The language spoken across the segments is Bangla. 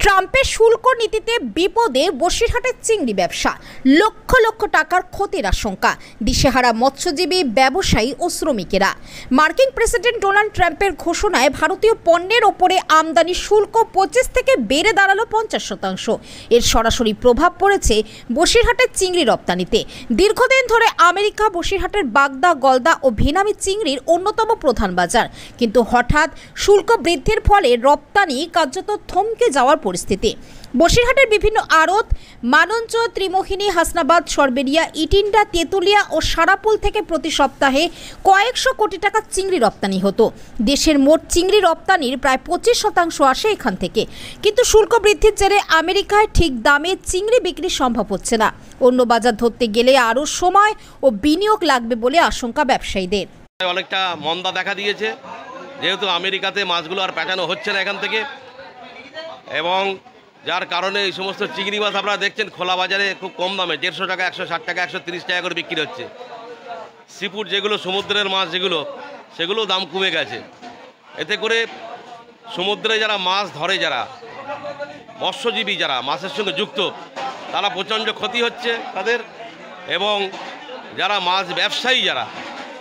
ট্রাম্পের শুল্ক নীতিতে বিপদে বসিরহাটের চিংড়ি ব্যবসা, লক্ষ লক্ষ টাকার ক্ষতির আশঙ্কা, দিশেহারা মৎস্যজীবী, ব্যবসায়ী ও শ্রমিকেরা। মার্কিন প্রেসিডেন্ট ডোনাল্ড ট্রাম্পের ঘোষণায় ভারতীয় পণ্যের ওপরে আমদানি শুল্ক 25 থেকে বেড়ে দাঁড়ালো 50%। এর সরাসরি প্রভাব পড়েছে বসিরহাটের চিংড়ি রপ্তানিতে। দীর্ঘদিন ধরে আমেরিকা বসিরহাটের বাগদা, গলদা ও ভেনামি চিংড়ির অন্যতম প্রধান বাজার, কিন্তু হঠাৎ শুল্ক বৃদ্ধির ফলে রপ্তানি কার্যত থমকে যাওয়ার পরিস্থিতি। বসিরহাটের বিভিন্ন আড়ত, মানঞ্চ, ত্রিমোহিনী, হাসনাবাদ, সরবেরিয়া, ইটিন্ডা, তেতুলিয়া ও সারাপুল থেকে প্রতি সপ্তাহে কয়েকশো কোটি টাকা চিংড়ি রপ্তানি হতো। দেশের মোট চিংড়ি রপ্তানির প্রায় 25% আসে এখান থেকে। কিন্তু শুল্ক বৃদ্ধির জেরে আমেরিকায় ঠিক দামে চিংড়ি বিক্রি সম্ভব হচ্ছে না। অন্য বাজার ধরতে গেলে আরও সময় ও বিনিয়োগ লাগবে বলে আশঙ্কা ব্যবসায়ীদের। অনেকটা মন্দা দেখা দিয়েছে, যেহেতু আমেরিকাতে মাছগুলো আর পাঠানো হচ্ছে না এখান থেকে, এবং যার কারণে এই সমস্ত চিংড়ি মাছ আপনারা দেখছেন খোলা বাজারে খুব কম দামে 150 টাকা, 160 টাকা, 130 টাকা করে বিক্রি হচ্ছে। সিফুড যেগুলো সমুদ্রের মাছ সেগুলো দাম কমে গেছে। এতে করে সমুদ্রে যারা মাছ ধরে, যারা মৎস্যজীবী, যারা মাছের সঙ্গে যুক্ত, তারা প্রচণ্ড ক্ষতি হচ্ছে তাদের, এবং যারা মাছ ব্যবসায়ী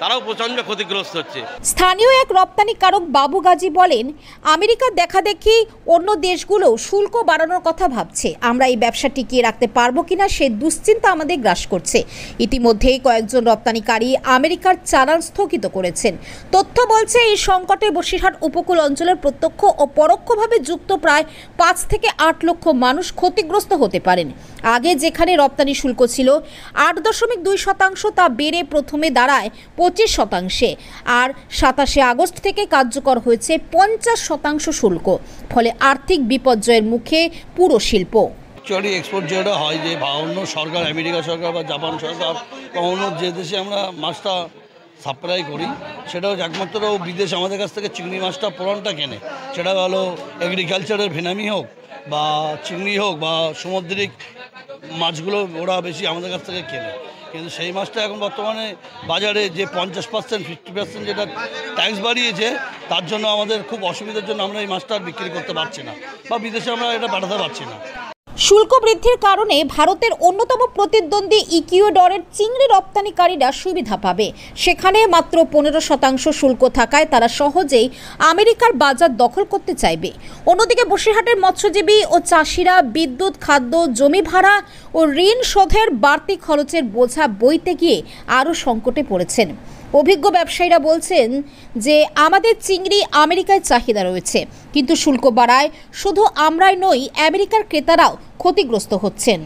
তারাও প্রচণ্ড ক্ষতিগ্রস্ত হচ্ছে। স্থানীয় এক রপ্তানিকারক বাবু গাজী বলেন, আমেরিকার দেখাদেখি অন্য দেশগুলো শুল্ক বাড়ানোর কথা ভাবছে। আমরা এই ব্যবসা টিকিয়ে রাখতে পারবো কিনা সে দুশ্চিন্তা আমাদের গ্রাস করছে। ইতিমধ্যেই কয়েকজন রপ্তানিকারী আমেরিকার চালান স্থগিত করেছেন। তথ্য বলছে, এই সংকটে বসিরহাট উপকূল অঞ্চলের প্রত্যক্ষ ও পরোক্ষভাবে যুক্ত প্রায় 5 থেকে 8 লক্ষ মানুষ ক্ষতিগ্রস্ত হতে পারেন। আগে যেখানে রপ্তানি শুল্ক ছিল 8.2%, তা বেড়ে প্রথমে দাঁড়ায় 25%, আর 27 আগস্ট থেকে কার্যকর হয়েছে 50% শুল্ক। ফলে আর্থিক বিপর্যয়ের মুখে পুরো শিল্প। অ্যাকচুয়ালি এক্সপোর্ট যেটা হয়, যে অন্য সরকার, আমেরিকা সরকার বা জাপান সরকার বা অন্য যে দেশে আমরা মাছটা সাপ্লাই করি, সেটাও একমাত্র বিদেশ আমাদের কাছ থেকে চিংড়ি মাছটা পুরানটা কেনে। সেটা হলো এগ্রিকালচারের ভেনামি হোক বা চিংড়ি হোক বা সামুদ্রিক মাছগুলো, ওরা বেশি আমাদের কাছ থেকে কেনে। কিন্তু সেই মাছটা এখন বর্তমানে বাজারে যে 50%, 50% যেটা ট্যাক্স বাড়িয়েছে, তার জন্য আমাদের খুব অসুবিধার জন্য আমরা এই মাছটা আর বিক্রি করতে পারছি না, বা বিদেশে আমরা এটা পাঠাতে পারছি না। শুল্ক বৃদ্ধির কারণে ভারতের অন্যতম প্রতিদ্বন্দ্বী ইকুয়েডরের চিংড়ি রপ্তানিকারীরা সুবিধা পাবে। সেখানে মাত্র 15% শুল্ক থাকায় তারা সহজেই আমেরিকার বাজার দখল করতে চাইবে। অন্যদিকে বসিরহাটের মৎস্যজীবী ও চাষিরা বিদ্যুৎ, খাদ্য, জমি ভাড়া ও ঋণ শোধের বাড়তি খরচের বোঝা বইতে গিয়ে আরও সংকটে পড়েছেন। অভিজ্ঞ ব্যবসায়ীরা বলছেন যে আমাদের চিংড়ি আমেরিকায় চাহিদা রয়েছে, কিন্তু শুল্ক বাড়ায় শুধু আমরাই নই, আমেরিকার ক্রেতারাও ক্ষতিগ্রস্ত হচ্ছেন।